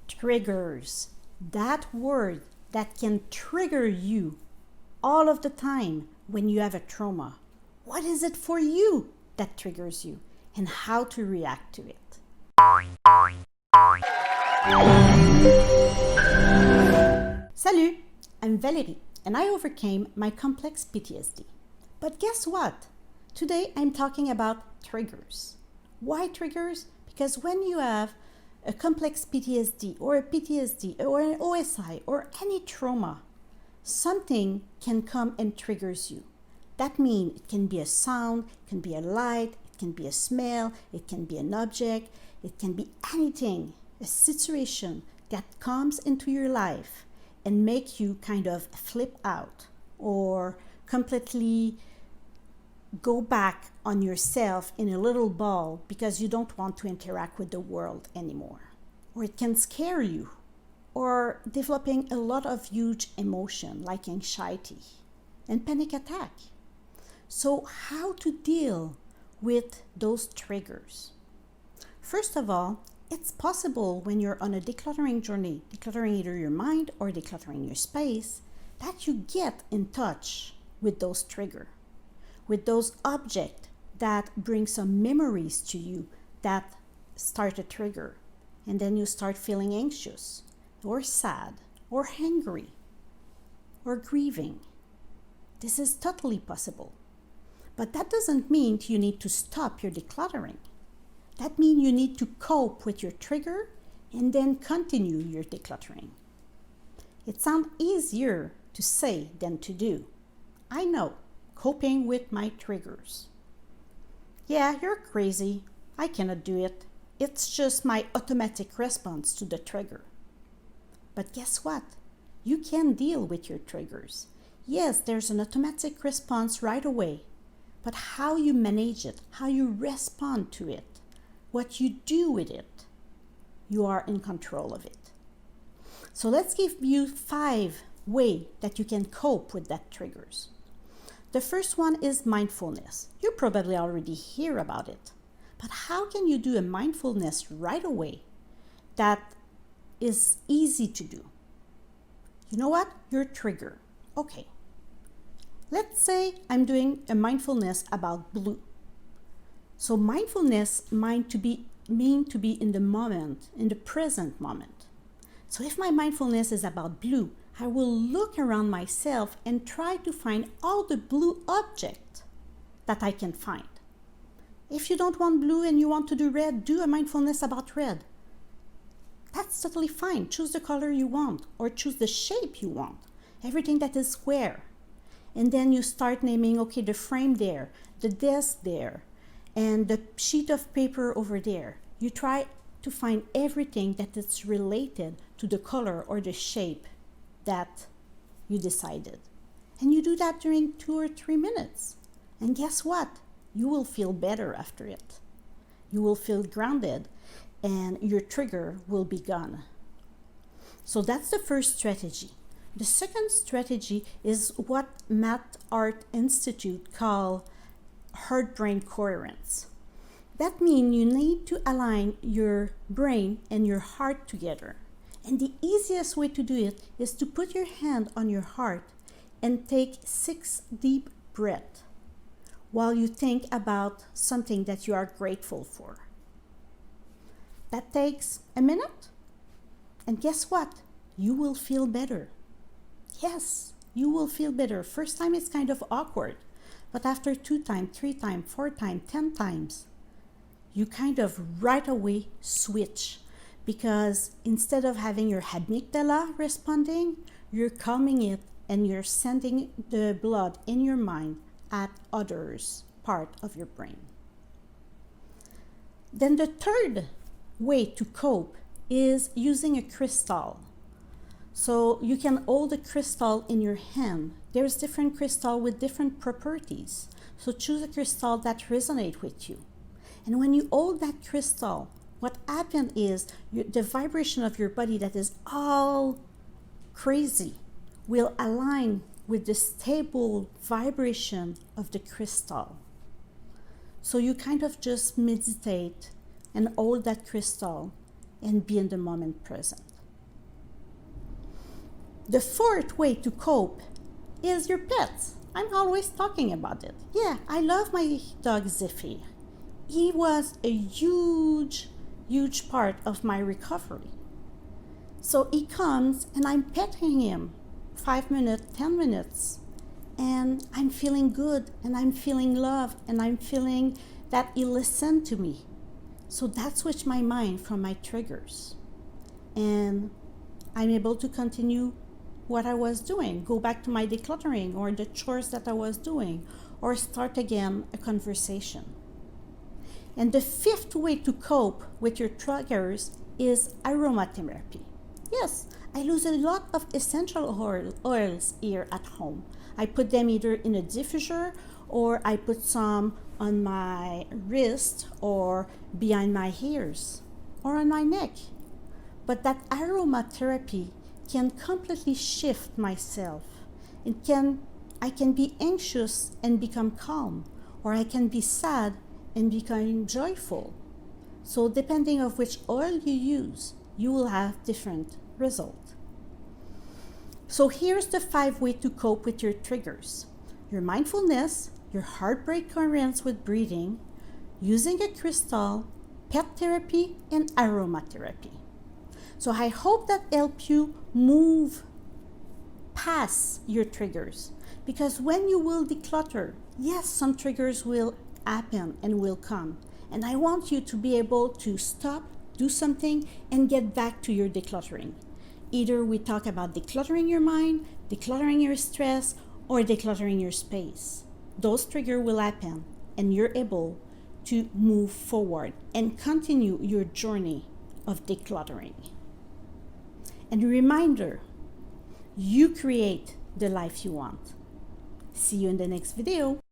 Triggers. That word that can trigger you all of the time when you have a trauma. What is it for you that triggers you and how to react to it? Salut, I'm Valérie and I overcame my complex PTSD. But guess what? Today I'm talking about triggers. Why triggers? Because when you have a complex PTSD or a PTSD or an OSI or any trauma, something can come and triggers you. That means it can be a sound, it can be a light, it can be a smell, it can be an object, it can be anything, a situation that comes into your life and make you kind of flip out or completely go back on yourself in a little ball because you don't want to interact with the world anymore. Or it can scare you, or developing a lot of huge emotion like anxiety and panic attack. So how to deal with those triggers? First of all, it's possible when you're on a decluttering journey, decluttering either your mind or decluttering your space, that you get in touch with those triggers, with those objects that bring some memories to you that start a trigger. And then you start feeling anxious or sad or angry or grieving. This is totally possible. But that doesn't mean you need to stop your decluttering. That means you need to cope with your trigger and then continue your decluttering. It sounds easier to say than to do. I know, coping with my triggers. Yeah, you're crazy. I cannot do it. It's just my automatic response to the trigger. But guess what? You can deal with your triggers. Yes, there's an automatic response right away. But how you manage it, how you respond to it, what you do with it, you are in control of it. So let's give you 5 ways that you can cope with that triggers. The first one is mindfulness. You probably already hear about it. But how can you do a mindfulness right away that is easy to do? You know what? Your trigger. Okay. Let's say I'm doing a mindfulness about blue. So mindfulness mean to be in the moment, in the present moment. So if my mindfulness is about blue, I will look around myself and try to find all the blue objects that I can find. If you don't want blue and you want to do red, do a mindfulness about red. That's totally fine. Choose the color you want or choose the shape you want. Everything that is square. And then you start naming, okay, the frame there, the desk there, and the sheet of paper over there. You try to find everything that is related to the color or the shape that you decided. And you do that during 2 or 3 minutes. And guess what? You will feel better after it. You will feel grounded and your trigger will be gone. So that's the first strategy. The second strategy is what Matt Art Institute call heart-brain coherence. That means you need to align your brain and your heart together. And the easiest way to do it is to put your hand on your heart and take 6 deep breaths while you think about something that you are grateful for. That takes a minute. And guess what? You will feel better. Yes, you will feel better. First time it's kind of awkward, but after 2 times, 3 times, 4 times, 10 times, you kind of right away switch, because instead of having your amygdala responding, you're calming it and you're sending the blood in your mind at others part of your brain. Then the third way to cope is using a crystal. So you can hold a crystal in your hand. There's different crystal with different properties. So choose a crystal that resonates with you. And when you hold that crystal, what happens is the vibration of your body that is all crazy will align with the stable vibration of the crystal. So you kind of just meditate and hold that crystal and be in the moment present. The fourth way to cope is your pets. I'm always talking about it. Yeah, I love my dog Ziffy. He was a huge part of my recovery. So he comes and I'm petting him 5 minutes, 10 minutes, and I'm feeling good and I'm feeling love and I'm feeling that he listened to me. So that switched my mind from my triggers. And I'm able to continue what I was doing, go back to my decluttering or the chores that I was doing, or start again a conversation. And the fifth way to cope with your triggers is aromatherapy. Yes, I use a lot of essential oils here at home. I put them either in a diffuser or I put some on my wrist or behind my ears or on my neck. But that aromatherapy can completely shift myself. I can be anxious and become calm, or I can be sad and become joyful. So depending on which oil you use, you will have different results. So here's the 5 ways to cope with your triggers: your mindfulness, your heartbreak coherence with breathing, using a crystal, pet therapy, and aromatherapy. So I hope that helps you move past your triggers, because when you will declutter, yes, some triggers will happen and will come. And I want you to be able to stop, do something, and get back to your decluttering. Either we talk about decluttering your mind, decluttering your stress, or decluttering your space. Those triggers will happen, and you're able to move forward and continue your journey of decluttering. And a reminder, you create the life you want. See you in the next video.